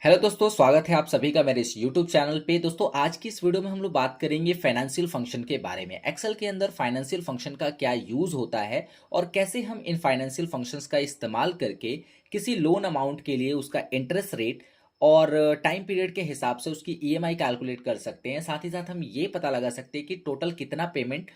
Hello दोस्तों, स्वागत है आप सभी का मेरे इस यूट्यूब चैनल पे। दोस्तों, आज की इस वीडियो में हम लोग बात करेंगे फाइनेंशियल फंक्शन के बारे में। एक्सेल के अंदर फाइनेंशियल फंक्शन का क्या यूज़ होता है और कैसे हम इन फाइनेंशियल फंक्शंस का इस्तेमाल करके किसी लोन अमाउंट के लिए उसका इंटरेस्ट रेट और टाइम पीरियड के हिसाब से उसकी ईएमआई कैलकुलेट कर सकते हैं। साथ ही साथ हम ये पता लगा सकते हैं कि टोटल कितना payment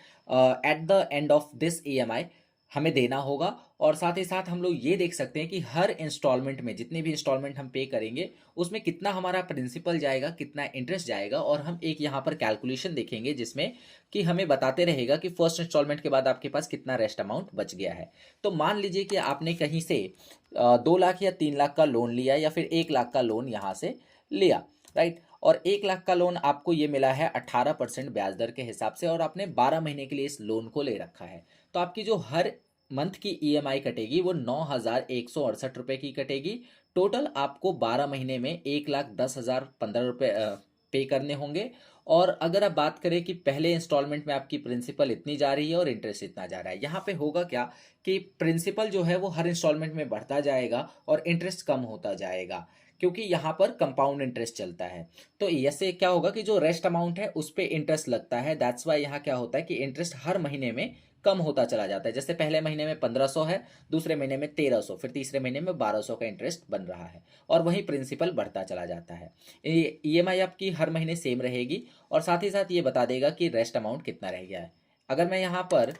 at the end of this EMI हमें देना होगा। और साथ ही साथ हम लोग ये देख सकते हैं कि हर इंस्टॉलमेंट में जितने भी इंस्टॉलमेंट हम पे करेंगे उसमें कितना हमारा प्रिंसिपल जाएगा, कितना इंटरेस्ट जाएगा। और हम एक यहाँ पर कैलकुलेशन देखेंगे जिसमें कि हमें बताते रहेगा कि फर्स्ट इंस्टॉलमेंट के बाद आपके पास कितना रेस्ट अमाउंट बच गया है। तो मान लीजिए कि आपने कहीं से 2 लाख या 3 लाख का लोन लिया या फिर 1 लाख का लोन यहाँ से लिया, राइट। और 1 लाख का लोन आपको ये मिला है 18% ब्याज दर के हिसाब से और आपने 12 महीने के लिए इस लोन को ले रखा है। तो आपकी जो हर मंथ की ईएमआई कटेगी वो 9,168 रुपये की कटेगी। टोटल आपको 12 महीने में 1,10,015 रुपये पे करने होंगे। और अगर आप बात करें कि पहले इंस्टॉलमेंट में आपकी प्रिंसिपल इतनी जा रही है और इंटरेस्ट इतना जा रहा है, यहाँ पे होगा क्या कि प्रिंसिपल जो है वो हर इंस्टॉलमेंट में बढ़ता जाएगा और इंटरेस्ट कम होता जाएगा, क्योंकि यहाँ पर कंपाउंड इंटरेस्ट चलता है। तो ऐसे क्या होगा कि जो रेस्ट अमाउंट है उस पर इंटरेस्ट लगता है। दैट्स वाई यहाँ क्या होता है कि इंटरेस्ट हर महीने में कम होता चला जाता है। जैसे पहले महीने में 1500 है, दूसरे महीने में 1300, फिर तीसरे महीने में 1200 का इंटरेस्ट बन रहा है और वहीं प्रिंसिपल बढ़ता चला जाता है। ईएमआई आपकी हर महीने सेम रहेगी और साथ ही साथ ये बता देगा कि रेस्ट अमाउंट कितना रह गया है। अगर मैं यहाँ पर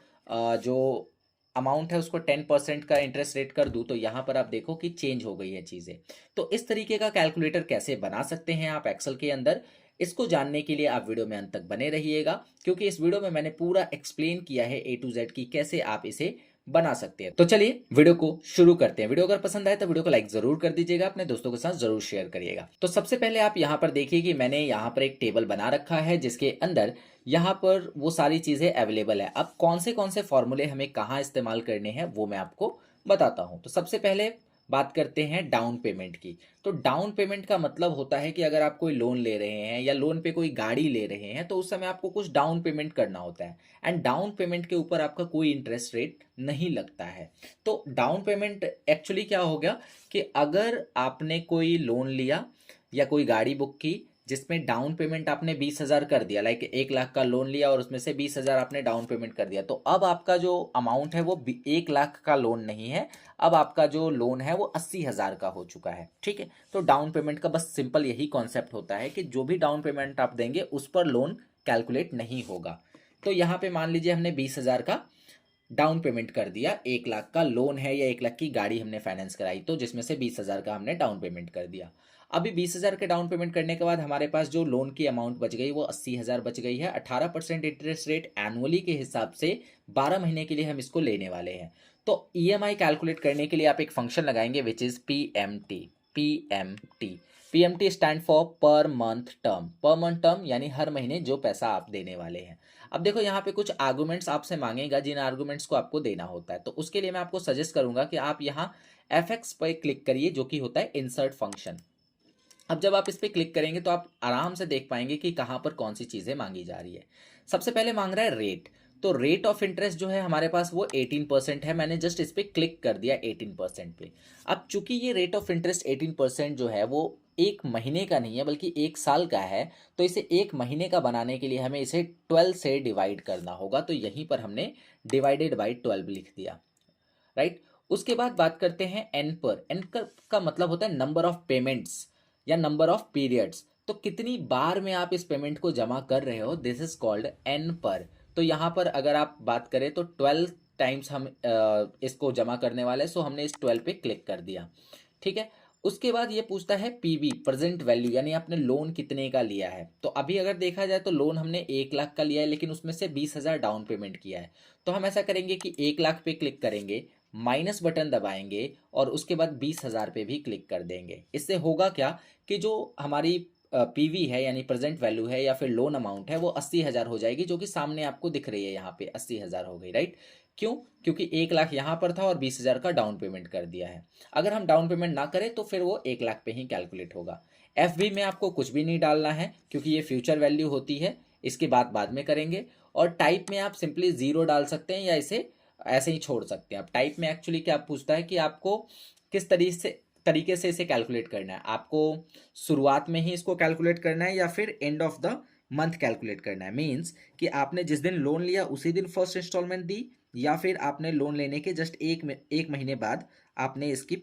जो अमाउंट है उसको 10% का इंटरेस्ट रेट कर दूं तो यहाँ पर आप देखो कि चेंज हो गई है चीज़ें। तो इस तरीके का कैलकुलेटर कैसे बना सकते हैं आप एक्सेल के अंदर, इसको जानने के लिए आप वीडियो में अंत तक बने रहिएगा, क्योंकि इस वीडियो में मैंने पूरा एक्सप्लेन किया है A to Z की कैसे आप इसे बना सकते हैं। तो चलिए वीडियो को शुरू करते हैं। वीडियो अगर पसंद आए तो वीडियो को लाइक जरूर कर दीजिएगा, अपने दोस्तों के साथ जरूर शेयर करिएगा। तो सबसे पहले आप यहाँ पर देखिए कि मैंने यहाँ पर एक टेबल बना रखा है जिसके अंदर यहाँ पर वो सारी चीज़ें अवेलेबल है। अब कौन से फॉर्मूले हमें कहाँ इस्तेमाल करने हैं वो मैं आपको बताता हूँ। तो सबसे पहले बात करते हैं डाउन पेमेंट की। तो डाउन पेमेंट का मतलब होता है कि अगर आप कोई लोन ले रहे हैं या लोन पे कोई गाड़ी ले रहे हैं तो उस समय आपको कुछ डाउन पेमेंट करना होता है। एंड डाउन पेमेंट के ऊपर आपका कोई इंटरेस्ट रेट नहीं लगता है। तो डाउन पेमेंट एक्चुअली क्या हो गया कि अगर आपने कोई लोन लिया या कोई गाड़ी बुक की जिसमें डाउन पेमेंट आपने 20,000 कर दिया, लाइक 1 लाख का लोन लिया और उसमें से 20,000 आपने डाउन पेमेंट कर दिया, तो अब आपका जो अमाउंट है वो 1 लाख का लोन नहीं है। अब आपका जो लोन है वो 80,000 का हो चुका है, ठीक है। तो डाउन पेमेंट का बस सिंपल यही कॉन्सेप्ट होता है कि जो भी डाउन पेमेंट आप देंगे उस पर लोन कैलकुलेट नहीं होगा। तो यहाँ पे मान लीजिए हमने 20,000 का डाउन पेमेंट कर दिया, 1 लाख का लोन है या 1 लाख की गाड़ी हमने फाइनेंस कराई, तो जिसमें से 20,000 का हमने डाउन पेमेंट कर दिया। अभी 20,000 के डाउन पेमेंट करने के बाद हमारे पास जो लोन की अमाउंट बच गई वो 80,000 बच गई है। 18% इंटरेस्ट रेट एनुअली के हिसाब से 12 महीने के लिए हम इसको लेने वाले हैं। तो ईएमआई कैलकुलेट करने के लिए आप एक फंक्शन लगाएंगे which is PMT. PMT PMT stand for पर मंथ टर्म। पर मंथ टर्म यानी हर महीने जो पैसा आप देने वाले हैं। अब देखो यहाँ पे कुछ आर्गुमेंट्स आपसे मांगेगा जिन आर्गुमेंट्स को आपको देना होता है। तो उसके लिए मैं आपको सजेस्ट करूंगा कि आप यहाँ एफ पर क्लिक करिए जो कि होता है इंसर्ट फंक्शन। अब जब आप इस पर क्लिक करेंगे तो आप आराम से देख पाएंगे कि कहाँ पर कौन सी चीज़ें मांगी जा रही है। सबसे पहले मांग रहा है रेट। तो रेट ऑफ इंटरेस्ट जो है हमारे पास वो 18% है। मैंने जस्ट इस पर क्लिक कर दिया 18% पे। अब चूंकि ये रेट ऑफ इंटरेस्ट 18% जो है वो एक महीने का नहीं है बल्कि 1 साल का है, तो इसे एक महीने का बनाने के लिए हमें इसे 12 से डिवाइड करना होगा। तो यहीं पर हमने डिवाइडेड बाई 12 लिख दिया, राइट। उसके बाद बात करते हैं एन पर। एन का मतलब होता है नंबर ऑफ पेमेंट्स या नंबर ऑफ पीरियड्स। तो कितनी बार में आप इस पेमेंट को जमा कर रहे हो, दिस इज कॉल्ड एन पर। तो यहाँ पर अगर आप बात करें तो 12 टाइम्स हम इसको जमा करने वाले, सो हमने इस 12 पे क्लिक कर दिया, ठीक है। उसके बाद ये पूछता है पीवी, प्रेजेंट वैल्यू, यानी आपने लोन कितने का लिया है। तो अभी अगर देखा जाए तो लोन हमने 1 लाख का लिया है लेकिन उसमें से 20,000 डाउन पेमेंट किया है। तो हम ऐसा करेंगे कि 1 लाख पे क्लिक करेंगे, माइनस बटन दबाएंगे और उसके बाद 20,000 पे भी क्लिक कर देंगे। इससे होगा क्या कि जो हमारी पीवी है यानी प्रेजेंट वैल्यू है या फिर लोन अमाउंट है वो 80,000 हो जाएगी, जो कि सामने आपको दिख रही है यहाँ पे 80,000 हो गई, राइट। क्यों? क्योंकि 1 लाख यहाँ पर था और 20,000 का डाउन पेमेंट कर दिया है। अगर हम डाउन पेमेंट ना करें तो फिर वो 1 लाख पे ही कैलकुलेट होगा। एफ में आपको कुछ भी नहीं डालना है क्योंकि ये फ्यूचर वैल्यू होती है, इसकी बात बाद में करेंगे। और टाइप में आप सिंपली जीरो डाल सकते हैं या इसे ऐसे ही छोड़ सकते हैं। अब टाइप में एक्चुअली क्या पूछता है कि आपको किस तरीके से तरीके से इसे कैलकुलेट करना है? आपको शुरुआत में ही इसको कैलकुलेट करना है या फिर end of the month calculate करना है? मीन्स कि आपने जिस दिन लोन लिया उसी दिन फर्स्ट इंस्टॉलमेंट दी, या फिर आपने लोन लेने के जस्ट एक महीने बाद आपने इसकी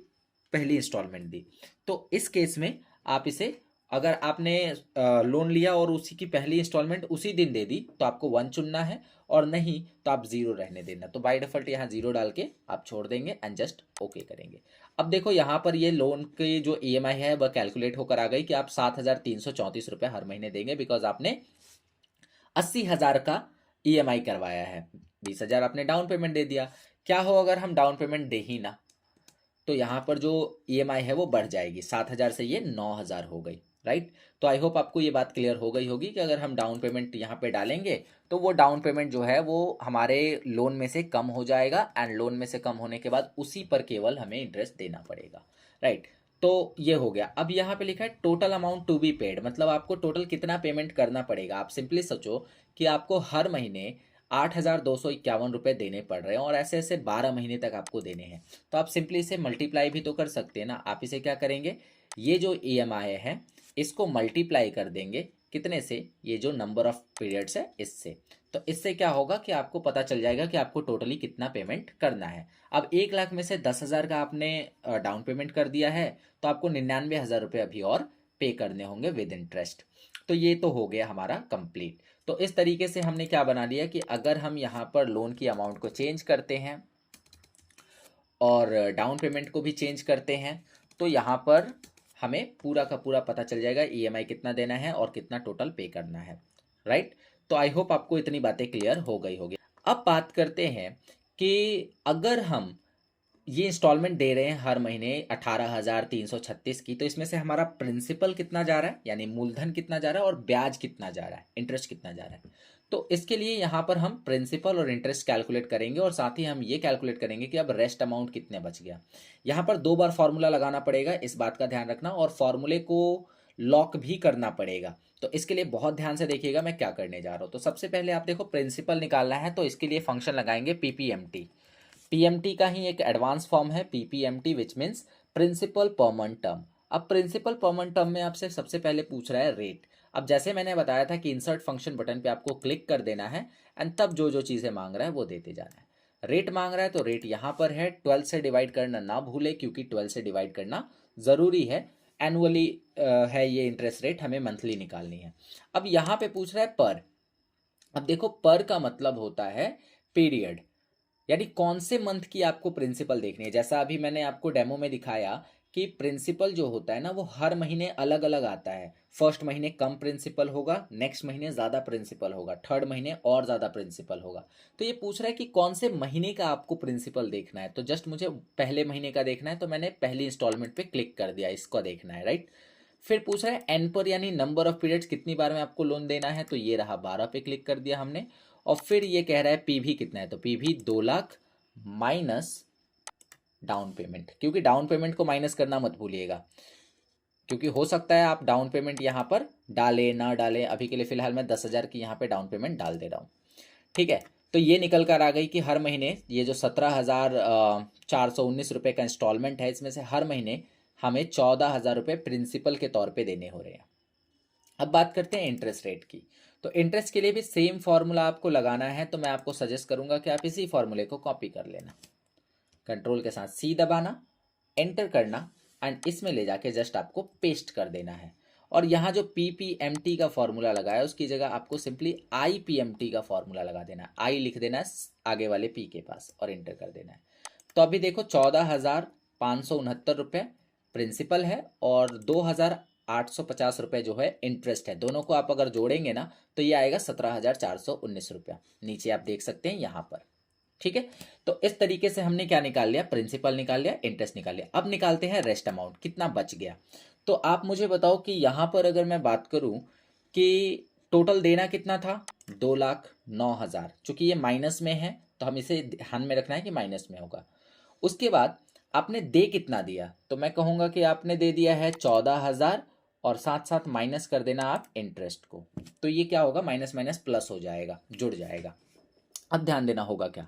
पहली इंस्टॉलमेंट दी। तो इस केस में आप इसे, अगर आपने लोन लिया और उसी की पहली इंस्टॉलमेंट उसी दिन दे दी तो आपको 1 चुनना है, और नहीं तो आप 0 रहने देना। तो बाय डिफॉल्ट यहाँ 0 डाल के आप छोड़ देंगे एंड जस्ट ओके करेंगे। अब देखो यहाँ पर ये लोन की जो ईएमआई है वह कैलकुलेट होकर आ गई कि आप 7,334 रुपये हर महीने देंगे, बिकॉज आपने 80,000 का ईएमआई करवाया है, 20,000 आपने डाउन पेमेंट दे दिया। क्या हो अगर हम डाउन पेमेंट दे ही ना, तो यहाँ पर जो ईएमआई है वो बढ़ जाएगी, 7,000 से ये 9,000 हो गई, राइट। तो आई होप आपको ये बात क्लियर हो गई होगी कि अगर हम डाउन पेमेंट यहाँ पे डालेंगे तो वो डाउन पेमेंट जो है वो हमारे लोन में से कम हो जाएगा, एंड लोन में से कम होने के बाद उसी पर केवल हमें इंटरेस्ट देना पड़ेगा, राइट। तो ये हो गया। अब यहाँ पे लिखा है total amount to be paid, मतलब आपको टोटल कितना पेमेंट करना पड़ेगा। आप सिंपली सोचो कि आपको हर महीने 8,251 रुपये देने पड़ रहे हैं, और ऐसे ऐसे 12 महीने तक आपको देने हैं। तो आप सिंपली इसे मल्टीप्लाई भी तो कर सकते हैं ना। आप इसे क्या करेंगे, ये जो ईएमआई है इसको मल्टीप्लाई कर देंगे कितने से, ये जो नंबर ऑफ पीरियड्स है इससे। तो इससे क्या होगा कि आपको पता चल जाएगा कि आपको टोटली कितना पेमेंट करना है। अब 1 लाख में से 10,000 का आपने डाउन पेमेंट कर दिया है, तो आपको 99,000 रुपये अभी और पे करने होंगे विद इंटरेस्ट। तो ये तो हो गया हमारा कंप्लीट। तो इस तरीके से हमने क्या बना लिया कि अगर हम यहाँ पर लोन की अमाउंट को चेंज करते हैं और डाउन पेमेंट को भी चेंज करते हैं, तो यहाँ पर हमें पूरा का पूरा पता चल जाएगा ईएमआई कितना देना है और कितना टोटल पे करना है, राइट। तो आई होप आपको इतनी बातें क्लियर हो गई होगी। अब बात करते हैं कि अगर हम ये इंस्टॉलमेंट दे रहे हैं हर महीने 18,336 की, तो इसमें से हमारा प्रिंसिपल कितना जा रहा है, यानी मूलधन कितना जा रहा है, और ब्याज कितना जा रहा है, इंटरेस्ट कितना जा रहा है। तो इसके लिए यहाँ पर हम प्रिंसिपल और इंटरेस्ट कैलकुलेट करेंगे, और साथ ही हम ये कैलकुलेट करेंगे कि अब रेस्ट अमाउंट कितने बच गया। यहाँ पर 2 बार फॉर्मूला लगाना पड़ेगा, इस बात का ध्यान रखना, और फॉर्मूले को लॉक भी करना पड़ेगा। तो इसके लिए बहुत ध्यान से देखिएगा मैं क्या करने जा रहा हूँ। तो सबसे पहले आप देखो प्रिंसिपल निकालना है, तो इसके लिए फंक्शन लगाएंगे पीपीएमटी। पीएमटी का ही एक एडवांस फॉर्म है PPMT, which means principal per month term. अब प्रिंसिपल पर मंथ टर्म में आपसे सबसे पहले पूछ रहा है रेट। अब जैसे मैंने बताया था कि इंसर्ट फंक्शन बटन पे आपको क्लिक कर देना है, एंड तब जो जो चीज़ें मांग रहा है वो देते जाना है। रेट मांग रहा है तो रेट यहाँ पर है, 12 से डिवाइड करना ना भूले, क्योंकि 12 से डिवाइड करना ज़रूरी है। एनुअली है ये इंटरेस्ट रेट, हमें मंथली निकालनी है। अब यहाँ पे पूछ रहा है पर। अब देखो पर का मतलब होता है पीरियड, यानी कौन से मंथ की आपको प्रिंसिपल देखनी है। जैसा अभी मैंने आपको डेमो में दिखाया कि प्रिंसिपल जो होता है ना वो हर महीने अलग अलग आता है। फर्स्ट महीने कम प्रिंसिपल होगा, नेक्स्ट महीने ज़्यादा प्रिंसिपल होगा, थर्ड महीने और ज़्यादा प्रिंसिपल होगा। तो ये पूछ रहा है कि कौन से महीने का आपको प्रिंसिपल देखना है। तो जस्ट मुझे पहले महीने का देखना है, तो मैंने पहली इंस्टॉलमेंट पे क्लिक कर दिया, इसको देखना है, राइट। फिर पूछ रहा है एन पर, यानी नंबर ऑफ पीरियड्स, कितनी बार में आपको लोन देना है, तो ये रहा 12 पे क्लिक कर दिया हमने। और फिर ये कह रहा है पीवी कितना है, तो PV 2 lakh minus down payment, क्योंकि डाउन पेमेंट को माइनस करना मत भूलिएगा, क्योंकि हो सकता है आप डाउन पेमेंट यहाँ पर डालें ना डालें। अभी के लिए फिलहाल मैं 10,000 की यहाँ पे डाउन पेमेंट डाल दे रहा हूँ, ठीक है। तो ये निकल कर आ गई कि हर महीने ये जो 17,419 रुपये का इंस्टॉलमेंट है, इसमें से हर महीने हमें 14,000 रुपये प्रिंसिपल के तौर पे देने हो रहे हैं। अब बात करते हैं इंटरेस्ट रेट की। तो इंटरेस्ट के लिए भी सेम फार्मूला आपको लगाना है, तो मैं आपको सजेस्ट करूंगा कि आप इसी फार्मूले को कॉपी कर लेना, कंट्रोल के साथ सी दबाना, एंटर करना, एंड इसमें ले जाके जस्ट आपको पेस्ट कर देना है। और यहाँ जो पीपीएमटी का फॉर्मूला लगाया उसकी जगह आपको सिंपली आईपीएमटी का फॉर्मूला लगा देना है, आई लिख देना है आगे वाले पी के पास, और एंटर कर देना है। तो अभी देखो 14,569 रुपये प्रिंसिपल है, और 2,850 रुपये जो है इंटरेस्ट है। दोनों को आप अगर जोड़ेंगे ना तो ये आएगा 17,419 रुपया, नीचे आप देख सकते हैं यहाँ पर, ठीक है। तो इस तरीके से हमने क्या निकाल लिया, प्रिंसिपल निकाल लिया, इंटरेस्ट निकाल लिया। अब निकालते हैं रेस्ट अमाउंट, कितना बच गया। तो आप मुझे बताओ कि यहाँ पर अगर मैं बात करूँ कि टोटल देना कितना था, 2,09,000। चूंकि ये माइनस में है तो हम इसे ध्यान में रखना है कि माइनस में होगा। उसके बाद आपने दे कितना दिया, तो मैं कहूँगा कि आपने दे दिया है 14,000, और साथ साथ माइनस कर देना आप इंटरेस्ट को। तो ये क्या होगा, माइनस माइनस प्लस हो जाएगा, जुड़ जाएगा। अब ध्यान देना होगा क्या,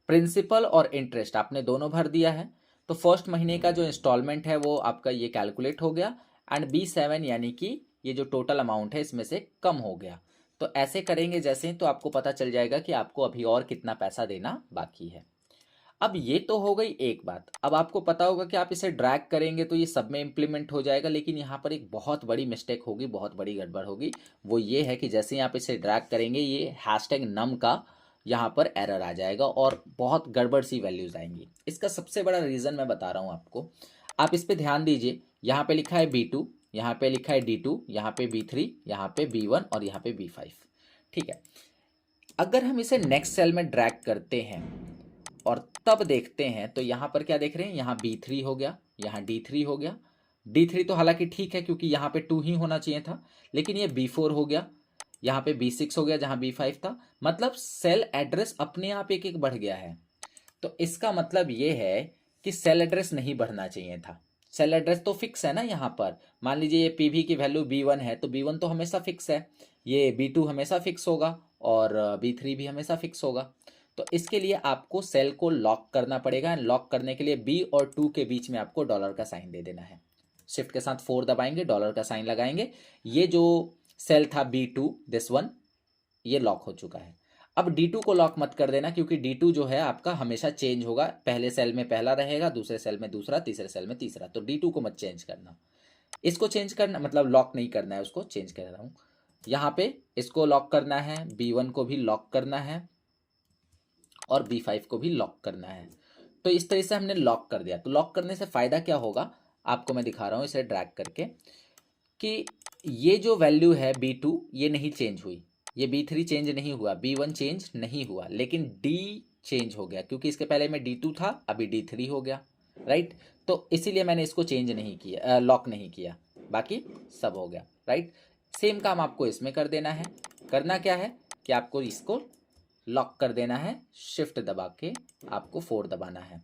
प्रिंसिपल और इंटरेस्ट आपने दोनों भर दिया है, तो फर्स्ट महीने का जो इंस्टॉलमेंट है वो आपका ये कैलकुलेट हो गया, एंड B7 यानी कि ये जो टोटल अमाउंट है इसमें से कम हो गया। तो ऐसे करेंगे जैसे, तो आपको पता चल जाएगा कि आपको अभी और कितना पैसा देना बाकी है। अब ये तो हो गई एक बात। अब आपको पता होगा कि आप इसे ड्रैग करेंगे तो ये सब में इम्प्लीमेंट हो जाएगा, लेकिन यहाँ पर एक बहुत बड़ी मिस्टेक होगी, बहुत बड़ी गड़बड़ होगी। वो ये है कि जैसे ही आप इसे ड्रैग करेंगे ये हैशटैग नम का यहाँ पर एरर आ जाएगा और बहुत गड़बड़ सी वैल्यूज आएंगी। इसका सबसे बड़ा रीज़न मैं बता रहा हूँ आपको, आप इस पर ध्यान दीजिए। यहाँ पे लिखा है B2, यहाँ पे लिखा है D2, यहाँ पे B3, यहाँ पे B1 और यहाँ पे B5। ठीक है, अगर हम इसे नेक्स्ट सेल में ड्रैग करते हैं और तब देखते हैं तो यहाँ पर क्या देख रहे हैं, यहाँ B3 हो गया, यहाँ D3 हो गया। D3 तो हालांकि ठीक है क्योंकि यहाँ पे 2 ही होना चाहिए था, लेकिन ये B4 हो गया, यहाँ पे B6 हो गया जहाँ B5 था। मतलब सेल एड्रेस अपने आप एक एक बढ़ गया है। तो इसका मतलब ये है कि सेल एड्रेस नहीं बढ़ना चाहिए था। सेल एड्रेस तो फिक्स है ना, यहाँ पर मान लीजिए ये पीवी की वैल्यू B1 है तो B1 तो हमेशा फिक्स है, ये B2 हमेशा फिक्स होगा और B3 भी हमेशा फिक्स होगा। तो इसके लिए आपको सेल को लॉक करना पड़ेगा। लॉक करने के लिए B और 2 के बीच में आपको डॉलर का साइन दे देना है। शिफ्ट के साथ 4 दबाएंगे, डॉलर का साइन लगाएंगे। ये जो सेल था B2, दिस वन, ये लॉक हो चुका है। अब D2 को लॉक मत कर देना क्योंकि D2 जो है आपका हमेशा चेंज होगा। पहले सेल में पहला रहेगा, दूसरे सेल में दूसरा, तीसरे सेल में तीसरा। तो D2 को मत चेंज करना। इसको चेंज करना मतलब लॉक नहीं करना है, उसको चेंज कर रहा हूँ। यहाँ पे इसको लॉक करना है, B1 को भी लॉक करना है और B5 को भी लॉक करना है। तो इस तरह से हमने लॉक कर दिया। तो लॉक करने से फ़ायदा क्या होगा आपको मैं दिखा रहा हूँ इसे ड्रैग करके, कि ये जो वैल्यू है B2 ये नहीं चेंज हुई, ये B3 चेंज नहीं हुआ, B1 चेंज नहीं हुआ, लेकिन D चेंज हो गया क्योंकि इसके पहले में D2 था, अभी D3 हो गया, राइट। तो इसीलिए मैंने इसको चेंज नहीं किया, लॉक नहीं किया, बाकी सब हो गया, राइट। सेम काम आपको इसमें कर देना है। करना क्या है कि आपको इसको लॉक कर देना है, शिफ्ट दबा के आपको 4 दबाना है,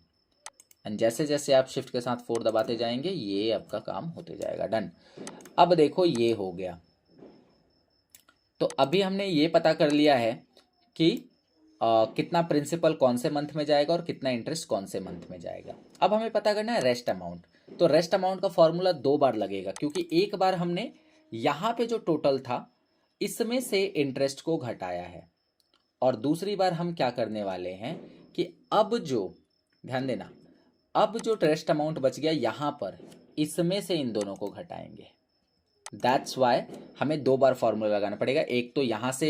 एंड जैसे जैसे आप शिफ्ट के साथ 4 दबाते जाएंगे ये आपका काम होते जाएगा। डन। अब देखो ये हो गया। तो अभी हमने ये पता कर लिया है कि कितना प्रिंसिपल कौन से मंथ में जाएगा और कितना इंटरेस्ट कौन से मंथ में जाएगा। अब हमें पता करना है रेस्ट अमाउंट। तो रेस्ट अमाउंट का फॉर्मूला 2 बार लगेगा क्योंकि एक बार हमने यहाँ पे जो टोटल था इसमें से इंटरेस्ट को घटाया है, और दूसरी बार हम क्या करने वाले हैं कि अब जो, ध्यान देना, अब जो रेस्ट अमाउंट बच गया यहाँ पर इसमें से इन दोनों को घटाएंगे। दैट्स वाई हमें 2 बार फॉर्मूला लगाना पड़ेगा। एक तो यहाँ से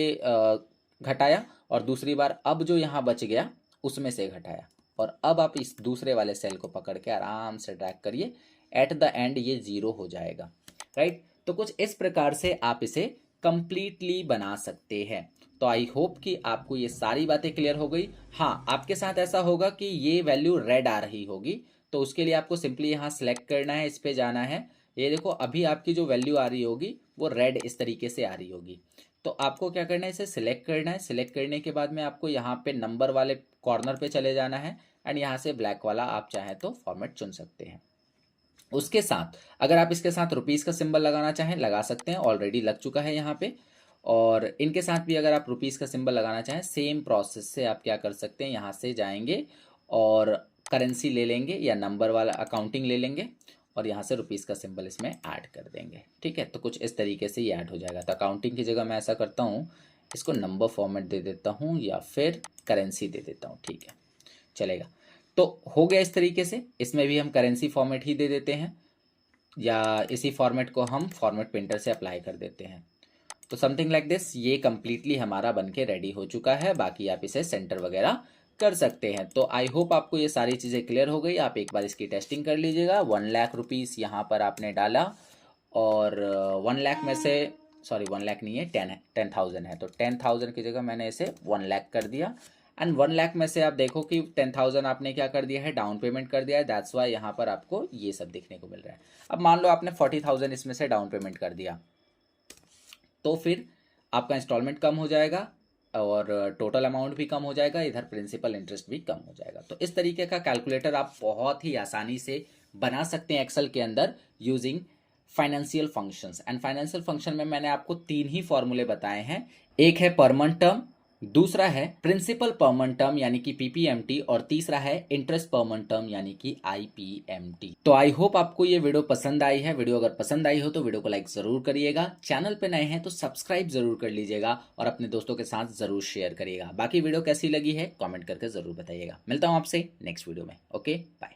घटाया और दूसरी बार अब जो यहाँ बच गया उसमें से घटाया। और अब आप इस दूसरे वाले सेल को पकड़ के आराम से ड्रैग करिए, एट द एंड ये 0 हो जाएगा, राइट। तो कुछ इस प्रकार से आप इसे कंप्लीटली बना सकते हैं। तो आई होप कि आपको ये सारी बातें क्लियर हो गई। हाँ, आपके साथ ऐसा होगा कि ये वैल्यू रेड आ रही होगी, तो उसके लिए आपको सिंपली यहाँ सेलेक्ट करना है, इस पे जाना है। ये देखो अभी आपकी जो वैल्यू आ रही होगी वो रेड इस तरीके से आ रही होगी। तो आपको क्या करना है, इसे सिलेक्ट करना है। सिलेक्ट करने के बाद में आपको यहाँ पे नंबर वाले कॉर्नर पे चले जाना है, एंड यहाँ से ब्लैक वाला आप चाहें तो फॉर्मेट चुन सकते हैं। उसके साथ अगर आप इसके साथ रुपीज़ का सिंबल लगाना चाहें लगा सकते हैं, ऑलरेडी लग चुका है यहाँ पे। और इनके साथ भी अगर आप रुपीज़ का सिंबल लगाना चाहें सेम प्रोसेस से आप क्या कर सकते हैं, यहाँ से जाएंगे और करेंसी ले लेंगे या नंबर वाला अकाउंटिंग ले लेंगे और यहाँ से रुपीज़ का सिंबल इसमें ऐड कर देंगे। ठीक है, तो कुछ इस तरीके से ये ऐड हो जाएगा। तो अकाउंटिंग की जगह मैं ऐसा करता हूँ, इसको नंबर फॉर्मेट दे देता हूँ या फिर करेंसी दे देता हूँ। ठीक है, चलेगा। तो हो गया इस तरीके से। इसमें भी हम करेंसी फॉर्मेट ही दे देते हैं या इसी फॉर्मेट को हम फॉर्मेट प्रिंटर से अप्लाई कर देते हैं। तो समथिंग लाइक दिस ये कम्प्लीटली हमारा बन के रेडी हो चुका है। बाकी आप इसे सेंटर वगैरह कर सकते हैं। तो आई होप आपको ये सारी चीज़ें क्लियर हो गई। आप एक बार इसकी टेस्टिंग कर लीजिएगा। 1 लाख रुपीज़ यहाँ पर आपने डाला और 1 लाख में से, सॉरी 1 लाख नहीं है, 10,000 है, तो 10,000 की जगह मैंने इसे 1 लाख कर दिया। एंड 1 लाख में से आप देखो कि 10,000 आपने क्या कर दिया है, डाउन पेमेंट कर दिया है। दैट्स वाई यहाँ पर आपको ये सब देखने को मिल रहा है। अब मान लो आपने 40,000 इसमें से डाउन पेमेंट कर दिया, तो फिर आपका इंस्टॉलमेंट कम हो जाएगा और टोटल अमाउंट भी कम हो जाएगा, इधर प्रिंसिपल इंटरेस्ट भी कम हो जाएगा। तो इस तरीके का कैलकुलेटर आप बहुत ही आसानी से बना सकते हैं एक्सेल के अंदर using financial functions. And financial function में मैंने आपको 3 ही फॉर्मूले बताए हैं। एक है पर मंथ टर्म, दूसरा है प्रिंसिपल परमनेंट टर्म यानी कि पीपीएमटी और तीसरा है इंटरेस्ट परमनेंट टर्म यानी कि आईपीएमटी। तो आई होप आपको ये वीडियो पसंद आई है। वीडियो अगर पसंद आई हो तो वीडियो को लाइक जरूर करिएगा, चैनल पे नए हैं तो सब्सक्राइब जरूर कर लीजिएगा और अपने दोस्तों के साथ जरूर शेयर करिएगा। बाकी वीडियो कैसी लगी है कॉमेंट करके जरूर बताइएगा। मिलता हूँ आपसे नेक्स्ट वीडियो में। Okay bye.